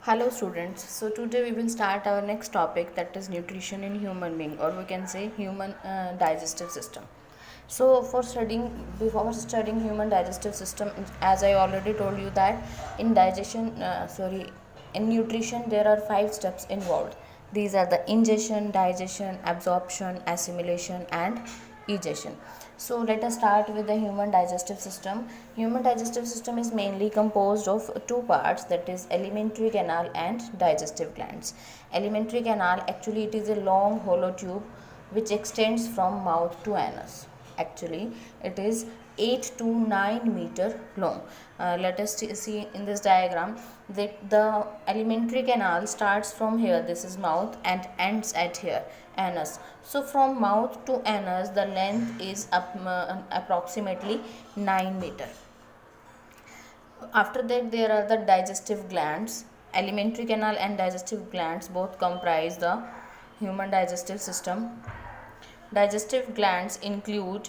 Hello students. So today we will start our next topic, that is nutrition in human being, or we can say human digestive system. So before studying human digestive system, as I already told you that in nutrition there are 5 steps involved. These are the ingestion, digestion, absorption, assimilation and egestion. So let us start with the human digestive system. Human digestive system is mainly composed of two parts, that is alimentary canal and digestive glands. Alimentary canal, actually it is a long hollow tube which extends from mouth to anus. Actually it is 8 to 9 meter long. Let us see in this diagram that the alimentary canal starts from here, this is mouth, and ends at here, anus. So from mouth to anus the length is approximately 9 meter. After that there are the digestive glands. Alimentary canal and digestive glands both comprise the human digestive system. Digestive glands include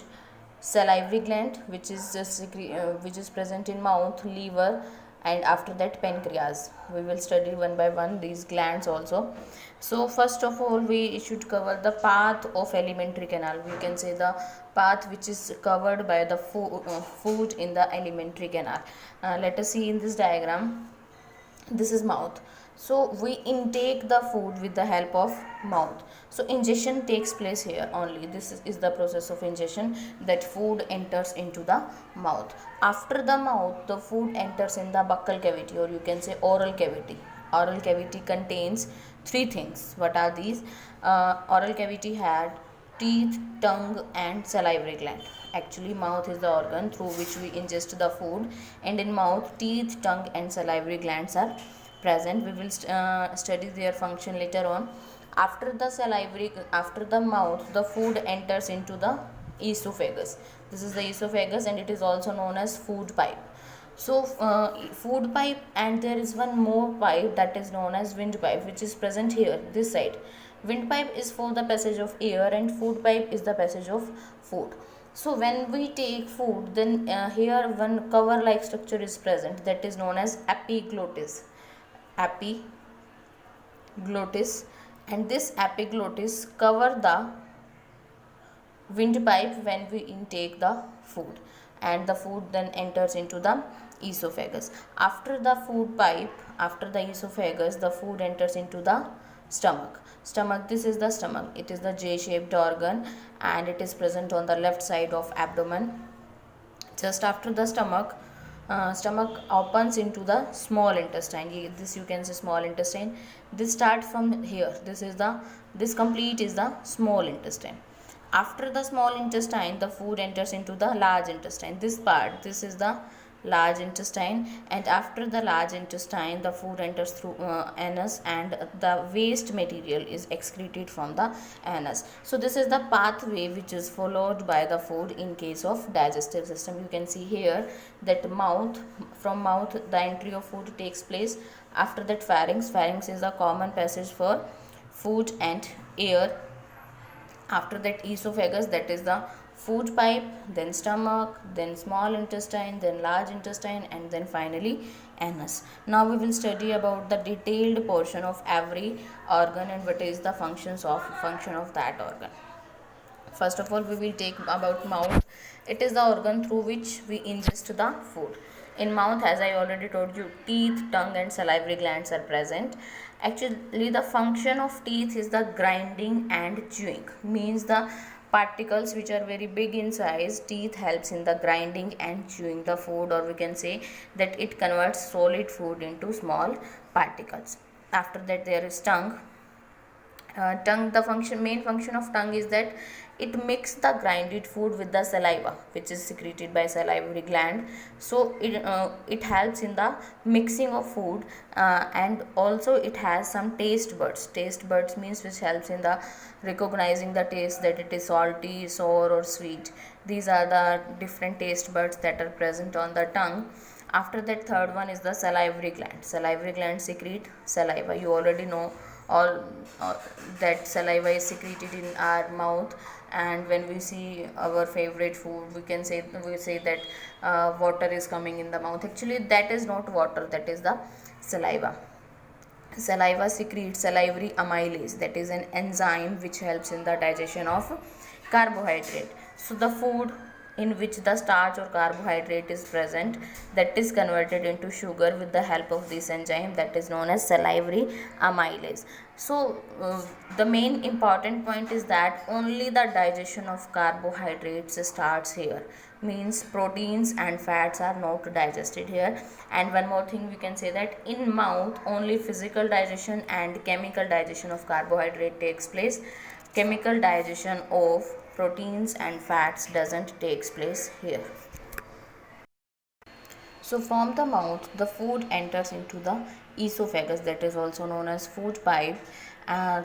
salivary gland, which is present in mouth, liver, and after that pancreas. We will study one by one these glands also. So first of all we should cover the path of alimentary canal. We can say the path which is covered by the food in the alimentary canal. Let us see in this diagram. This is mouth. So we intake the food with the help of mouth. So ingestion takes place here only. This is the process of ingestion, that food enters into the mouth. After the mouth the food enters in the buccal cavity, or you can say oral cavity. Oral cavity contains three things. What are these? Oral cavity had teeth, tongue and salivary gland. Actually mouth is the organ through which we ingest the food, and in mouth teeth, tongue and salivary glands are present. We will study their function later on. After the mouth the food enters into the esophagus. This is the esophagus and it is also known as food pipe. So food pipe, and there is one more pipe that is known as windpipe, which is present here, this side. Windpipe is for the passage of air and food pipe is the passage of food. So when we take food, then here one cover like structure is present, that is known as epiglottis. Epiglottis, and this epiglottis cover the windpipe when we intake the food, and the food then enters into the esophagus. After the esophagus the food enters into the stomach. This is the stomach. It is the J-shaped organ and it is present on the left side of abdomen. Just after the stomach opens into the small intestine. This you can say small intestine. This start from here. This complete is the small intestine. After the small intestine the food enters into the large intestine. This is the large intestine, and after the large intestine the food enters through anus, and the waste material is excreted from the anus. So this is the pathway which is followed by the food in case of digestive system. You can see here that from mouth the entry of food takes place. After that pharynx is the common passage for food and air. After that esophagus, that is the food pipe, then stomach, then small intestine, then large intestine, and then finally anus. Now we will study about the detailed portion of every organ and what is the function of that organ. First of all we will take about mouth. It is the organ through which we ingest the food. In mouth, as I already told you, teeth, tongue and salivary glands are present. Actually the function of teeth is the grinding and chewing, means the particles which are very big in size, teeth helps in the grinding and chewing the food, or we can say that it converts solid food into small particles. After that there is tongue. Tongue, the main function of tongue is that it mixes the grinded food with the saliva which is secreted by salivary gland. So it helps in the mixing of food, and also it has some taste buds means which helps in the recognizing the taste, that it is salty, sour or sweet. These are the different taste buds that are present on the tongue. After that, third one is the salivary gland secrete saliva. You already know all that saliva is secreted in our mouth, and when we see our favorite food we say that water is coming in the mouth. Actually that is not water, that is the saliva. Saliva secretes salivary amylase, that is an enzyme which helps in the digestion of carbohydrate. So the food in which the starch or carbohydrate is present, that is converted into sugar with the help of this enzyme, that is known as salivary amylase. So the main important point is that only the digestion of carbohydrates starts here, means proteins and fats are not digested here. And one more thing we can say, that in mouth only physical digestion and chemical digestion of carbohydrate takes place. Chemical digestion of proteins and fats doesn't takes place here. So from the mouth the food enters into the esophagus, that is also known as food pipe.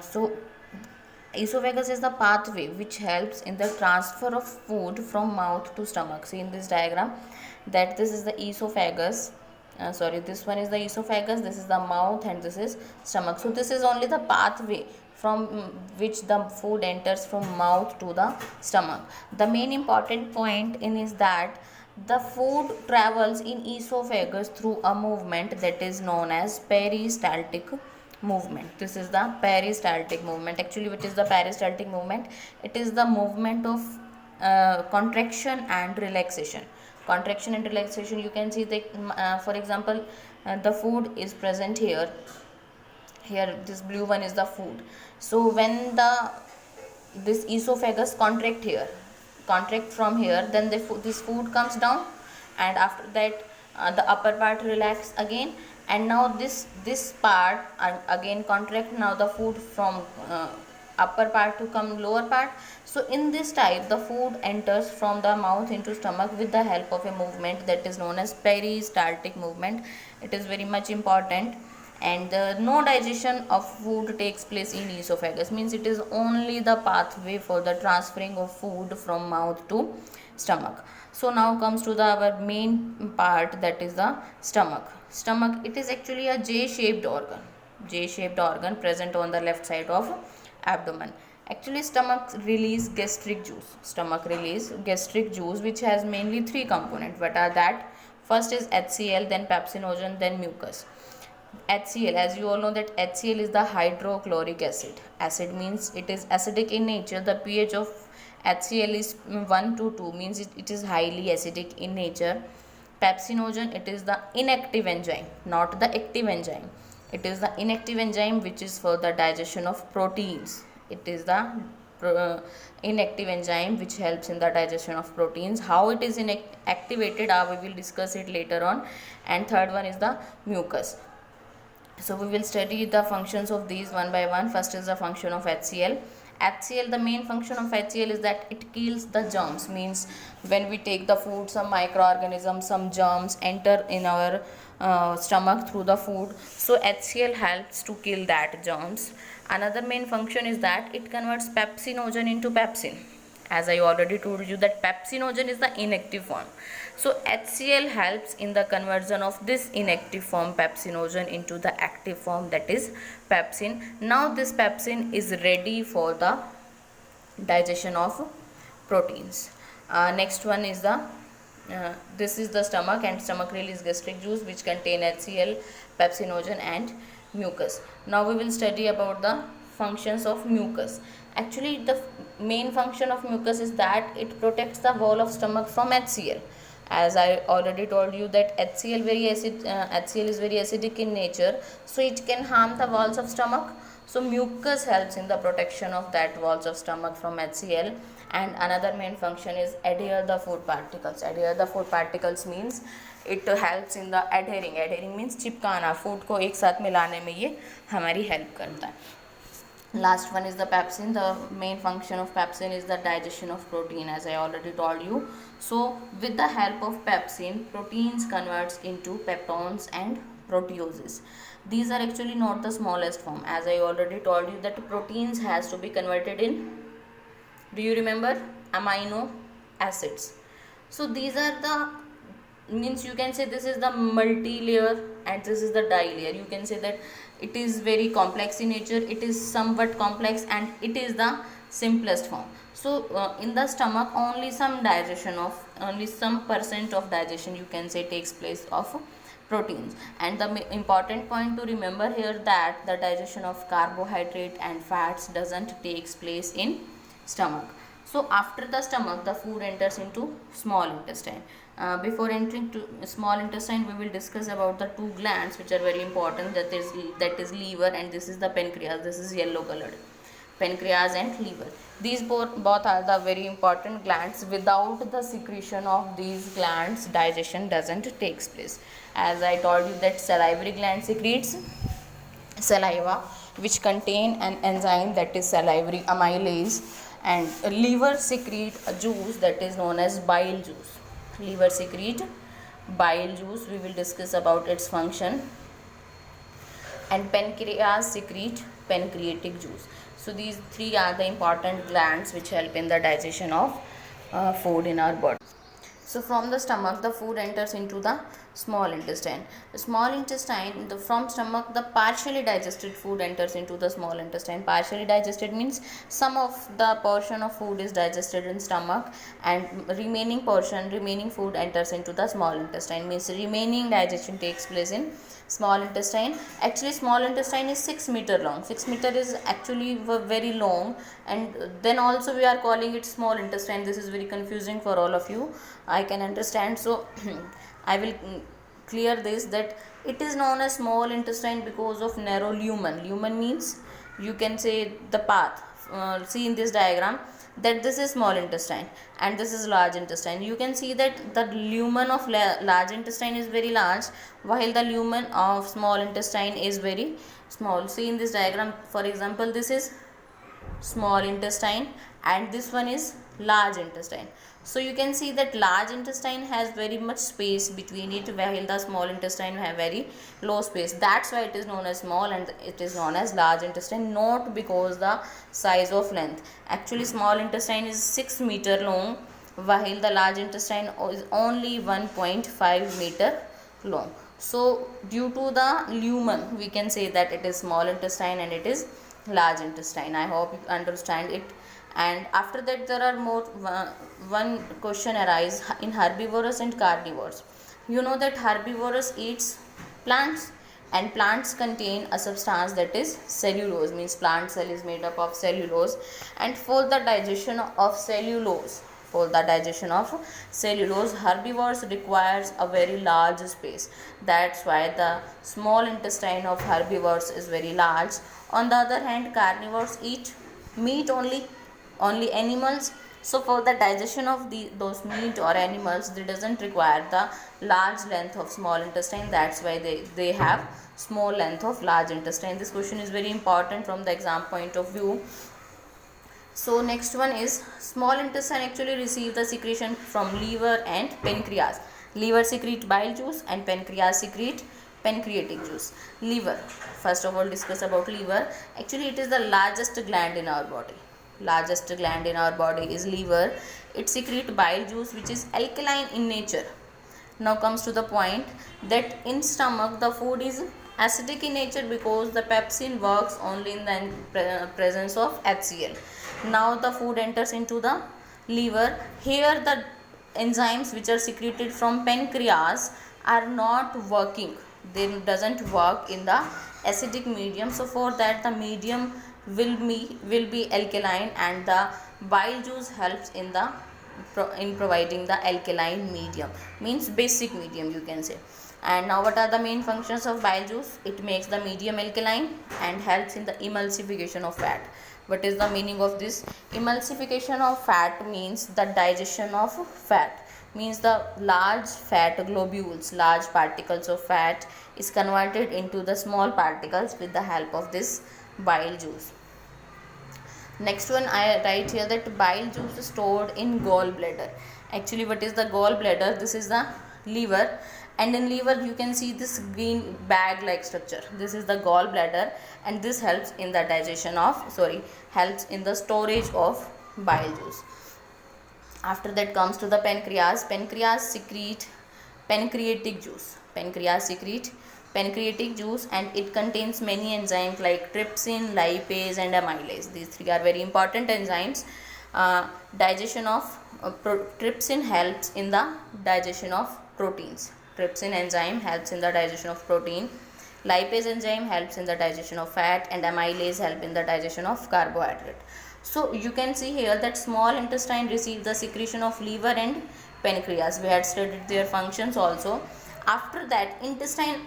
So esophagus is the pathway which helps in the transfer of food from mouth to stomach. See in this diagram that this is the esophagus, this one is the esophagus, this is the mouth, and this is stomach. So this is only the pathway from which the food enters from mouth to the stomach. The main important point in is that the food travels in esophagus through a movement that is known as peristaltic movement. This is the peristaltic movement. Actually, what is the peristaltic movement? It is the movement of contraction and relaxation. Contraction and relaxation, you can see that for example the food is present here. Here this blue one is the food. So when this esophagus contract from here, then this food comes down, and after that the upper part relax again, and now this part again contract. Now the food from upper part to come lower part. So in this type the food enters from the mouth into stomach with the help of a movement that is known as peristaltic movement. It is very much important. And no digestion of food takes place in esophagus, means it is only the pathway for the transferring of food from mouth to stomach. So now comes to our main part, that is the stomach. Stomach, it is actually a J-shaped organ present on the left side of abdomen. Actually stomach release gastric juice which has mainly three components. What are that? First is HCl, then pepsinogen, then mucus. HCl, as you all know that HCl is the hydrochloric acid. Acid means it is acidic in nature. The pH of HCl is 1 to 2, means it is highly acidic in nature. Pepsinogen, it is the inactive enzyme, not the active enzyme. It is the inactive enzyme which is for the digestion of proteins. It is the inactive enzyme which helps in the digestion of proteins. How it is activated, we will discuss it later on. And third one is the mucus. So we will study the functions of these one by one. First is the function of HCl. HCl, the main function of HCl is that it kills the germs, means when we take the food, some microorganisms, some germs enter in our stomach through the food. So HCl helps to kill that germs. Another main function is that it converts pepsinogen into pepsin. As I already told you that pepsinogen is the inactive form. So HCl helps in the conversion of this inactive form pepsinogen into the active form, that is pepsin. Now this pepsin is ready for the digestion of proteins. Next one is this is the stomach, and stomach release gastric juice which contain HCl, pepsinogen and mucus. Now we will study about the functions of mucus. Actually the main function of mucus is that it protects the wall of stomach from HCl. As I already told you that HCl is very acidic in nature, so it can harm the walls of stomach. So mucus helps in the protection of that walls of stomach from HCl. And another main function is adhere the food particles. Adhere the food particles means it helps in the adhering means चिपकाना, food को एक साथ मिलाने में ये हमारी help करता है. Last one is the pepsin. The main function of pepsin is the digestion of protein, as I already told you. So with the help of pepsin, proteins converts into peptones and proteoses. These are actually not the smallest form, as I already told you that proteins has to be converted in, do you remember, amino acids. So these are the, means you can say this is the multi-layer and this is the di-layer. You can say that it is very complex in nature, it is somewhat complex, and it is the simplest form. So in the stomach only some percent of digestion you can say takes place of proteins. And the important point to remember here that the digestion of carbohydrate and fats doesn't takes place in stomach. So after the stomach, the food enters into small intestine. Before entering to small intestine, we will discuss about the two glands which are very important, that is liver, and this is the pancreas. This is yellow colored, pancreas and liver. These both are the very important glands. Without the secretion of these glands, digestion doesn't takes place. As I told you that salivary gland secretes saliva, which contain an enzyme that is salivary amylase, and liver secrete a juice that is known as bile juice. Liver secrete bile juice. We will discuss about its function. And pancreas secrete pancreatic juice. So these three are the important glands which help in the digestion of food in our body. So from the stomach, the food enters into the small intestine. The small intestine, from stomach, the partially digested food enters into the small intestine. Partially digested means some of the portion of food is digested in stomach, and remaining food enters into the small intestine. Means remaining digestion takes place in small intestine. Actually, small intestine is 6 meter long. 6 meter is actually very long, and then also we are calling it small intestine. This is very confusing for all of you, I can understand. So I will clear this, that it is known as small intestine because of narrow lumen. Lumen means, you can say, the path. See in this diagram that this is small intestine and this is large intestine. You can see that the lumen of large intestine is very large, while the lumen of small intestine is very small. See in this diagram, for example, this is small intestine and this one is large intestine. So you can see that large intestine has very much space between it, while the small intestine have very low space. That's why it is known as small and it is known as large intestine, not because the size of length. Actually, small intestine is 6 meter long, while the large intestine is only 1.5 meter long. So due to the lumen, we can say that it is small intestine and it is large intestine. I hope you understand it. And after that, there are more one question arise in herbivorous and carnivores. You know that herbivorous eats plants, and plants contain a substance that is cellulose. Means plant cell is made up of cellulose, and for the digestion of cellulose, herbivores requires a very large space. That's why the small intestine of herbivores is very large. On the other hand, carnivores eat meat only animals. So for the digestion of those meat or animals, they doesn't require the large length of small intestine. That's why they have small length of large intestine. This question is very important from the exam point of view. So next one is, small intestine actually receive the secretion from liver and pancreas. Liver secrete bile juice and pancreas secrete pancreatic juice. Liver, first of all discuss about liver. Actually, it is the largest gland in our body. Is liver. It secretes bile juice which is alkaline in nature. Now comes to the point that in stomach the food is acidic in nature because the pepsin works only in the presence of HCl. Now the food enters into the liver. Here the enzymes which are secreted from pancreas are not working. They doesn't work in the acidic medium. So for that, the medium will be alkaline, and the bile juice helps in providing the alkaline medium, means basic medium, you can say. And now what are the main functions of bile juice? It makes the medium alkaline and helps in the emulsification of fat. What is the meaning of this? Emulsification of fat means the digestion of fat, means the large fat globules, large particles of fat is converted into the small particles with the help of this bile juice. Next one, I write here that bile juice is stored in gallbladder. Actually, what is the gallbladder? This is the liver, and in liver you can see this green bag like structure. This is the gallbladder, and this helps in the helps in the storage of bile juice. After that comes to the pancreas. Pancreas secrete pancreatic juice. And it contains many enzymes like trypsin, lipase and amylase. These three are very important enzymes. Digestion of trypsin helps in the digestion of proteins. Trypsin enzyme helps in the digestion of protein. Lipase enzyme helps in the digestion of fat, and amylase help in the digestion of carbohydrate. So you can see here that small intestine receives the secretion of liver and pancreas. We had studied their functions also. After that, intestine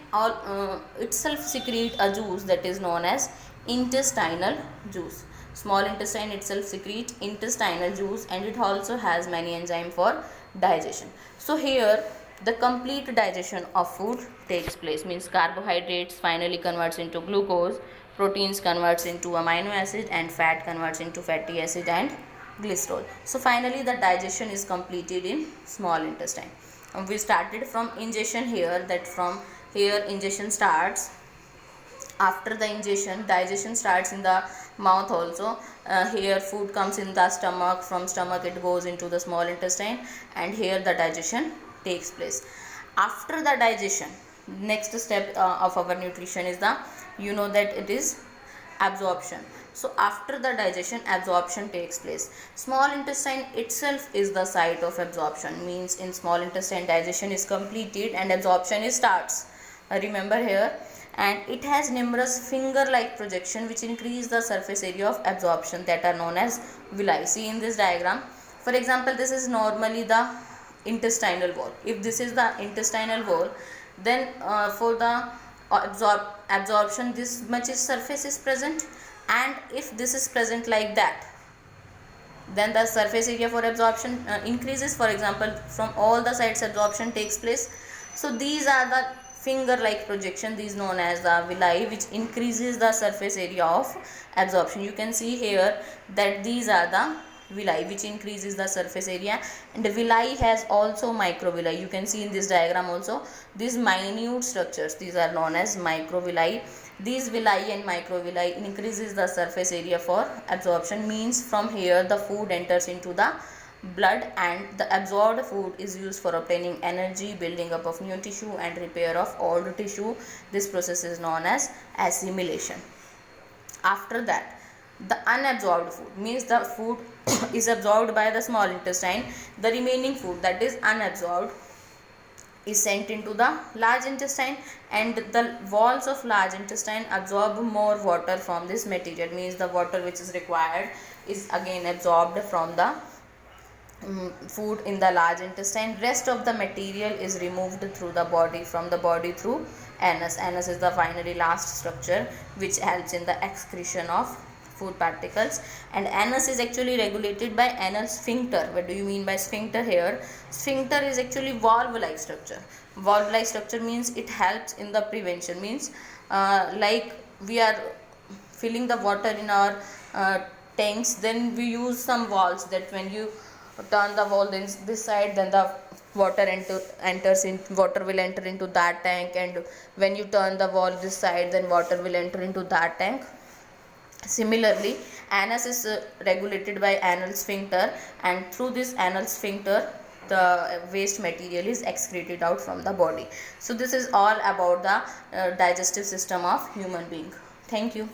itself secrete a juice that is known as intestinal juice. Small intestine itself secrete intestinal juice, and it also has many enzymes for digestion. So here the complete digestion of food takes place, means carbohydrates finally converts into glucose, proteins converts into amino acid, and fat converts into fatty acid and glycerol. So finally the digestion is completed in small intestine. We started from ingestion here, that from here ingestion starts. After the ingestion, digestion starts in the mouth also. Here food comes in the stomach, from stomach it goes into the small intestine, and here the digestion takes place. After the digestion, next step of our nutrition is the, you know that it is absorption. So after the digestion, absorption takes place. Small intestine itself is the site of absorption, means in small intestine digestion is completed and absorption is starts. Remember here, and it has numerous finger like projection which increase the surface area of absorption, that are known as villi. See in this diagram, for example, this is normally the intestinal wall. If this is the intestinal wall, then for the absorption this much is surface is present, and if this is present like that, then the surface area for absorption increases. For example, from all the sides absorption takes place. So these are the finger like projection, these known as the villi, which increases the surface area of absorption. You can see here that these are the villi which increases the surface area, and the villi has also microvilli. You can see in this diagram also these minute structures, these are known as microvilli. These villi and microvilli increases the surface area for absorption, means from here the food enters into the blood, and the absorbed food is used for obtaining energy, building up of new tissue, and repair of old tissue. This process is known as assimilation. After that, the unabsorbed food, means the food is absorbed by the small intestine, the remaining food that is unabsorbed is sent into the large intestine, and the walls of large intestine absorb more water from this material, means the water which is required is again absorbed from the food in the large intestine. Rest of the material is removed through the body, from the body through anus. Anus is the finally last structure which helps in the excretion of food particles, and anus is actually regulated by anal sphincter. What do you mean by sphincter here? Sphincter is actually valve like structure. Valve like structure means it helps in the prevention, means like we are filling the water in our tanks, then we use some valves, that when you turn the valve this side, then the water water will enter into that tank, and when you turn the valve this side, then water will enter into that tank. Similarly, anus is regulated by anal sphincter, and through this anal sphincter the waste material is excreted out from the body. So this is all about the digestive system of human being. Thank you.